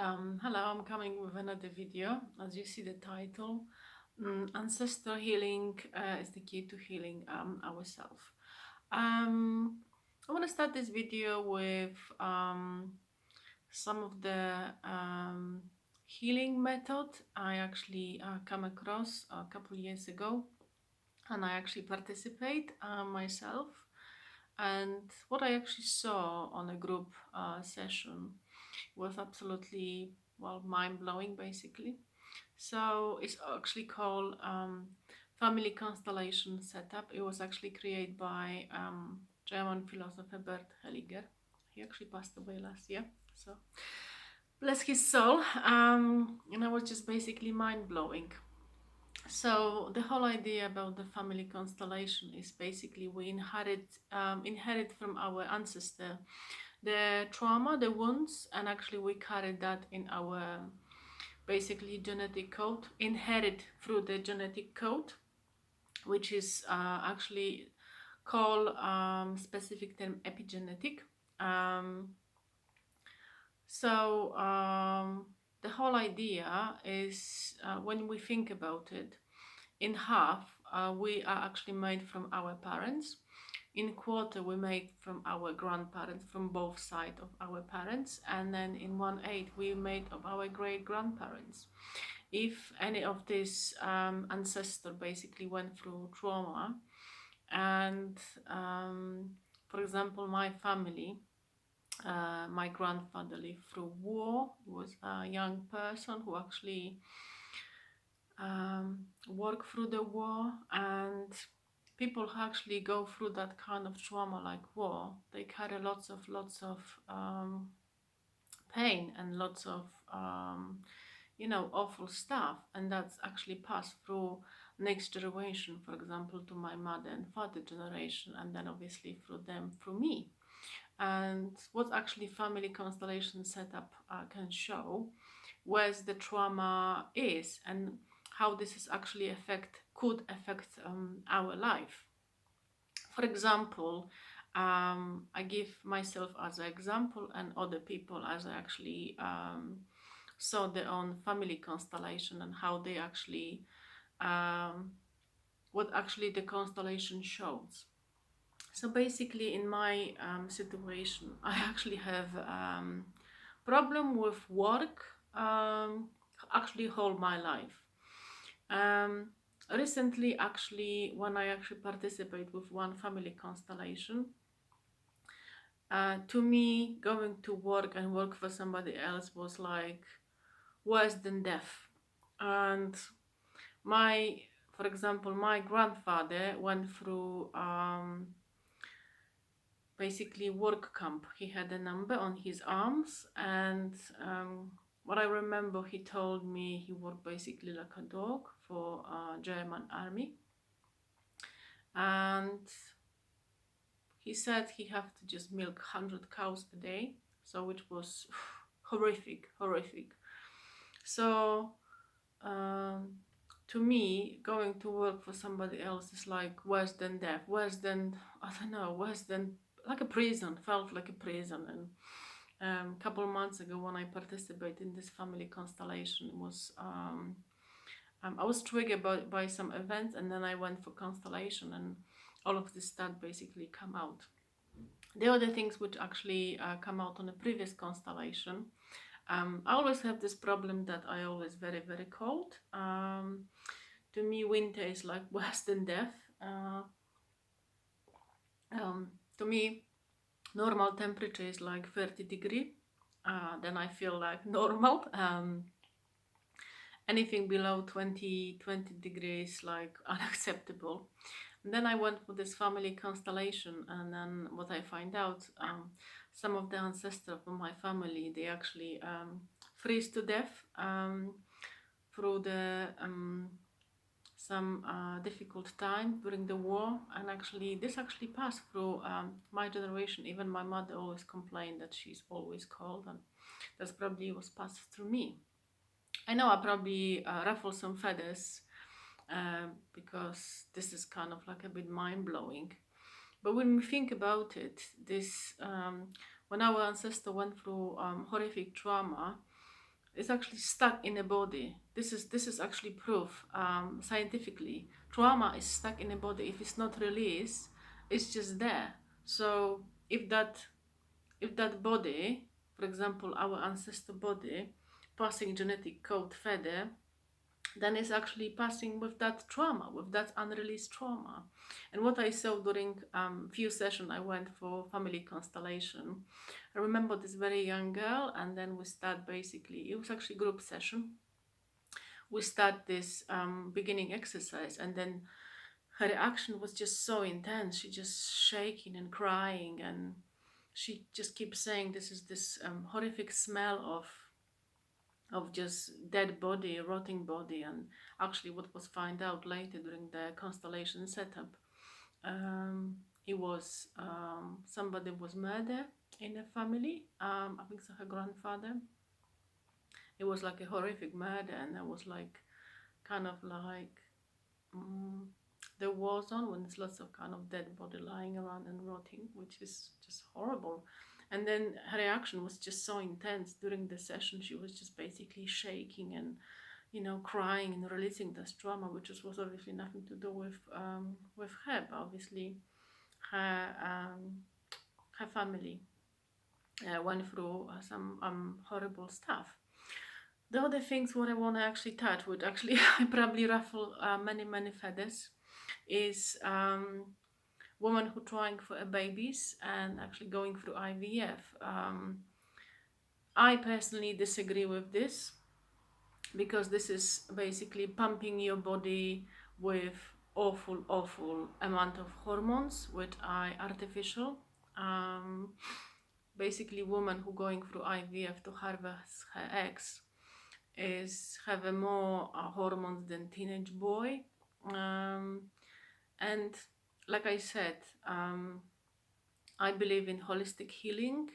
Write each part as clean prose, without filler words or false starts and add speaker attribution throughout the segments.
Speaker 1: Hello, I'm coming with another video. As you see the title, Ancestor Healing is the key to healing ourselves. I want to start this video with some of the healing method I actually come across a couple years ago, and I actually participate myself. And what I actually saw on a group session was absolutely, well, mind-blowing basically. So it's actually called family constellation setup. It was actually created by German philosopher Bert Hellinger. He actually passed away last year, so bless his soul. And it was just basically mind-blowing. So the whole idea about the family constellation is basically we inherit from our ancestor the trauma, the wounds, and actually we carry that in our basically genetic code, inherit through the genetic code, which is actually called specific term epigenetic. The whole idea is when we think about it, in half we are actually made from our parents. In quarter we made from our grandparents, from both sides of our parents, and then in 1/8 we made of our great grandparents. If any of this ancestor basically went through trauma, and for example my family, my grandfather lived through war. He was a young person who actually worked through the war, and people who actually go through that kind of trauma like war, they carry lots of pain and lots of awful stuff, and that's actually passed through next generation, for example to my mother and father generation, and then obviously through me. And what actually family constellation setup can show where the trauma is and how this is actually could affect our life. For example, I give myself as an example and other people as I actually saw their own family constellation and how they actually what actually the constellation shows. So basically in my situation, I actually have problem with work actually whole my life. Recently, actually, when I actually participate with one family constellation, to me, going to work and work for somebody else was like worse than death. And for example, my grandfather went through basically work camp. He had a number on his arms, and what I remember, he told me he worked basically like a dog for German army, and he said he have to just milk 100 cows a day, so which was horrific. So to me, going to work for somebody else is like worse than death, worse than, I don't know, worse than like a prison, felt like a prison. And a couple of months ago when I participated in this family constellation, was I was triggered by some events, and then I went for constellation, and all of this stuff basically come out. The other things which actually come out on a previous constellation, I always have this problem that I always very, very cold. To me, winter is like worse than death. To me, normal temperature is like 30 degree. Then I feel like normal. Anything below 20 degrees like unacceptable. And then I went for this family constellation, and then what I find out, some of the ancestors from my family, they actually freeze to death through the some difficult time during the war. And actually this actually passed through my generation. Even my mother always complained that she's always cold, and that's probably was passed through me. I know I probably ruffle some feathers because this is kind of like a bit mind-blowing. But when we think about it, this when our ancestor went through horrific trauma, is actually stuck in a body. This is actually proof, scientifically. Trauma is stuck in a body. If it's not released, it's just there. So if that body, for example, our ancestor body, passing genetic code further, then it's actually passing with that trauma, with that unreleased trauma. And what I saw during few sessions I went for family constellation, I remember this very young girl, and then we start basically, it was actually group session. We start this beginning exercise, and then her reaction was just so intense. She just shaking and crying, and she just keeps saying this is this horrific smell of just dead body, rotting body. And actually what was found out later during the constellation setup, it was somebody was murdered in a family. I think so, her grandfather. It was like a horrific murder, and it was like kind of like um, the war zone when there's lots of kind of dead body lying around and rotting, which is just horrible. And then her reaction was just so intense during the session. She was just basically shaking and, crying and releasing this trauma, which was obviously nothing to do with her, but obviously her family went through some horrible stuff. The other things what I want to actually touch, would actually I probably ruffle many feathers, is women who trying for a babies and actually going through IVF. I personally disagree with this, because this is basically pumping your body with awful amount of hormones which are artificial. Basically women who going through IVF to harvest her eggs is have a more hormones than teenage boy. And like I said, I believe in holistic healing,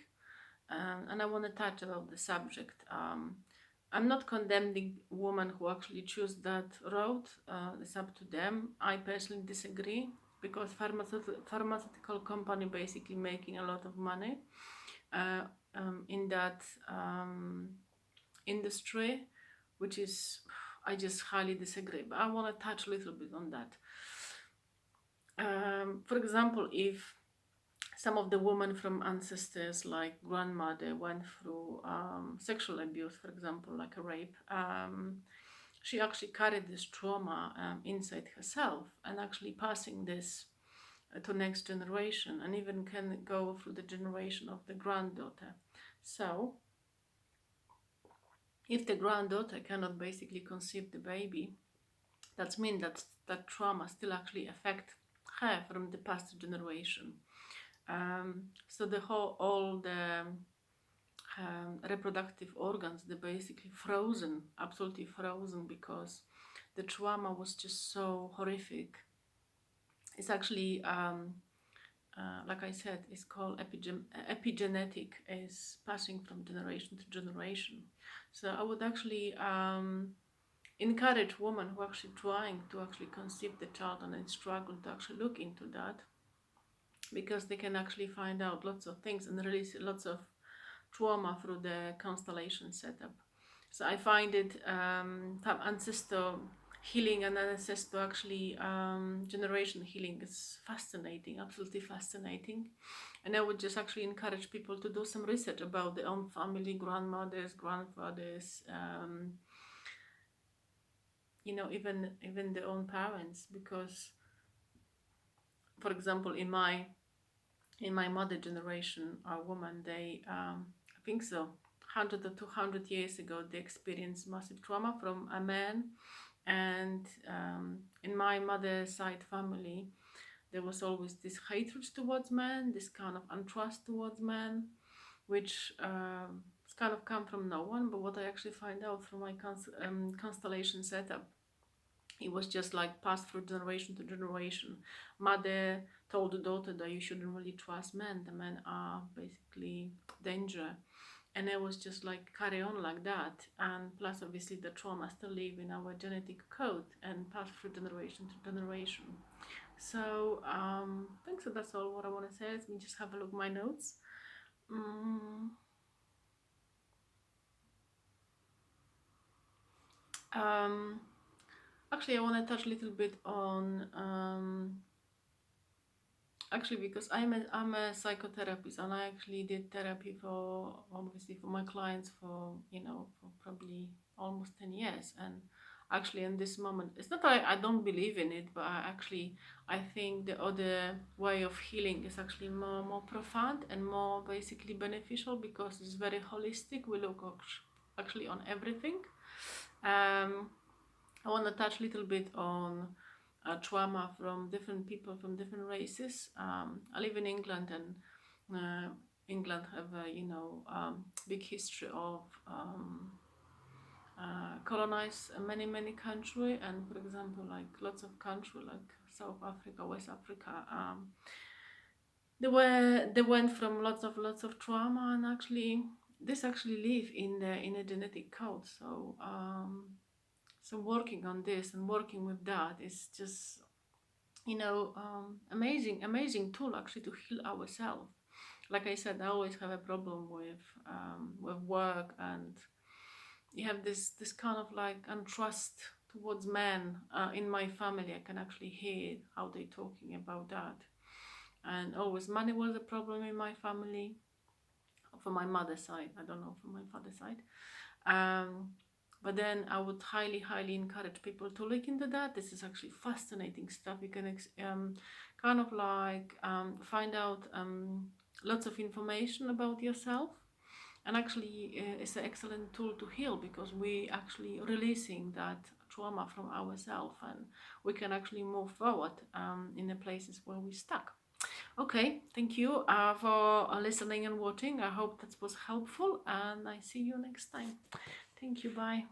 Speaker 1: and I want to touch about the subject. I'm not condemning women who actually choose that road. It's up to them. I personally disagree, because pharmaceutical company basically making a lot of money in that industry, which is, I just highly disagree. But I want to touch a little bit on that. For example, if some of the women from ancestors, like grandmother, went through sexual abuse, for example, like a rape, she actually carried this trauma inside herself, and actually passing this to next generation, and even can go through the generation of the granddaughter. So if the granddaughter cannot basically conceive the baby, that means that trauma still actually affect her from the past generation. So all the reproductive organs, they're basically frozen, absolutely frozen, because the trauma was just so horrific. It's actually, like I said, it's called epigenetic, is passing from generation to generation. So I would actually encourage women who are actually trying to actually conceive the child and then struggle to actually look into that, because they can actually find out lots of things and release lots of trauma through the constellation setup. So I find it ancestor healing and ancestor actually generation healing is fascinating, absolutely fascinating. And I would just actually encourage people to do some research about their own family, grandmothers, grandfathers, even their own parents, because, for example, in my mother generation, our woman, they I think so 100 or 200 years ago, they experienced massive trauma from a man. And in my mother's side family, there was always this hatred towards men, this kind of untrust towards men, which kind of come from no one. But what I actually find out from my constellation setup, it was just like passed through generation to generation. Mother told the daughter that you shouldn't really trust men. The men are basically danger. And it was just like carry on like that. And plus, obviously, the trauma still live in our genetic code and pass through generation to generation. So I think so. That's all what I want to say. Let me just have a look at my notes. Um, Actually, I want to touch a little bit on actually, because I'm a psychotherapist, and I actually did therapy for, obviously, for my clients for, for probably almost 10 years. And actually, in this moment, it's not that I don't believe in it, but I think the other way of healing is actually more profound and more basically beneficial, because it's very holistic. We look actually on everything. I want to touch a little bit on trauma from different people from different races. I live in England, and England have a big history of colonize many country. And for example, like lots of country like South Africa, West Africa, they went from lots of trauma, and actually this actually live in the genetic code. So working on this and working with that is just amazing tool actually to heal ourselves. Like I said, I always have a problem with work, and you have this kind of like untrust towards men in my family. I can actually hear how they're talking about that, and always money was a problem in my family, for my mother's side. I don't know, for my father's side. But then I would highly encourage people to look into that. This is actually fascinating stuff. You can kind of like find out lots of information about yourself, and actually it's an excellent tool to heal, because we actually releasing that trauma from ourselves, and we can actually move forward in the places where we're stuck. Okay, thank you for listening and watching. I hope that was helpful, and I see you next time. Thank you, bye.